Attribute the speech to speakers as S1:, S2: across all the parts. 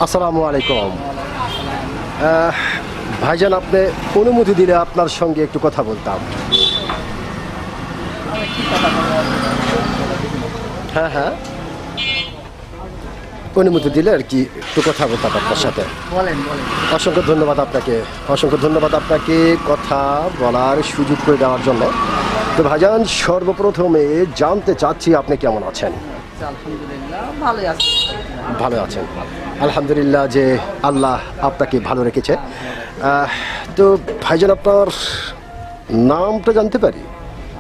S1: আসসালামু আলাইকুম। ভাইজান, আপনি অনুমতি দিলে আপনার সঙ্গে একটু কথা বলতাম। হ্যাঁ হ্যাঁ, অনুমতি দিলে আর কি একটু কথা বলতাম আপনার সাথে।
S2: বলেন।
S1: অসংখ্য ধন্যবাদ আপনাকে, অসংখ্য ধন্যবাদ আপনাকে কথা বলার সুযোগ করে দেওয়ার জন্য। তো ভাইজান, সর্বপ্রথমে জানতে চাচ্ছি আপনি কেমন আছেন?
S2: আলহামদুলিল্লাহ ভালোই আছি।
S1: ভালো আছেন? আলহামদুলিল্লাহ যে আল্লাহ আপনাকে ভালো রেখেছে। তো ভাইজান, আপনার নামটা জানতে পারি?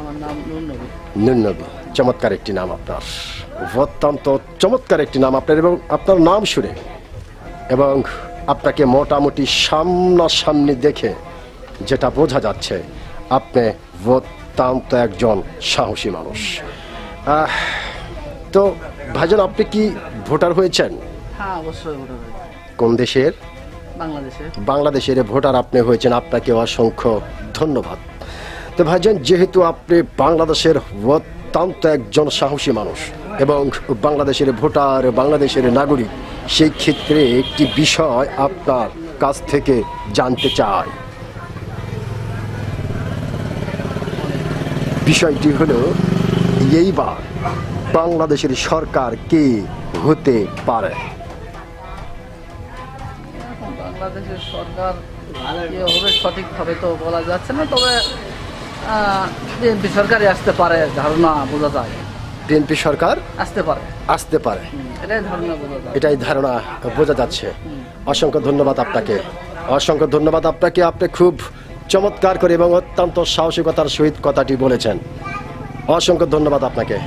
S2: আমার নাম নুরনবী।
S1: নুরনবী, চমৎকার একটি নাম আপনার, অত্যন্ত চমৎকার একটি নাম আপনার। এবং আপনার নাম শুনে এবং আপনাকে মোটামুটি সামনাসামনি দেখে যেটা বোঝা যাচ্ছে, আপনি অত্যন্ত একজন সাহসী মানুষ। তো ভাইজান, আপনি কি ভোটার হয়েছেন?
S2: হ্যাঁ, অবশ্যই ভোটার হয়েছে।
S1: কোন দেশের?
S2: বাংলাদেশে।
S1: বাংলাদেশের ভোটার আপনি হয়েছেন, আপনাকে অসংখ্য ধন্যবাদ। তো ভাইজান, যেহেতু আপনি বাংলাদেশের অত্যন্ত একজন সাহসী মানুষ এবং বাংলাদেশের ভোটার, বাংলাদেশের নাগরিক, সেই ক্ষেত্রে একটি বিষয় আপনার কাছ থেকে জানতে চাই। বিষয়টি হলো, এইবার বাংলাদেশের সরকার কে হতে পারে?
S2: এখন বাংলাদেশের সরকার কি হবে সঠিকভাবে তো বলা যাচ্ছে না, তবে বিএনপি সরকারই আসতে পারে, ধারণা বোঝা যায়।
S1: বিএনপি সরকার
S2: আসতে পারে।
S1: আসতে পারে,
S2: এটাই ধারণা বোঝা যায়।
S1: এটাই ধারণা বোঝা যাচ্ছে। অসংখ্য ধন্যবাদ আপনাকে, অসংখ্য ধন্যবাদ আপনাকে। আপনি খুব চমৎকার করে এবং অত্যন্ত সাহসিকতার সহিত কথাটি বলেছেন। অসংখ্য ধন্যবাদ আপনাকে।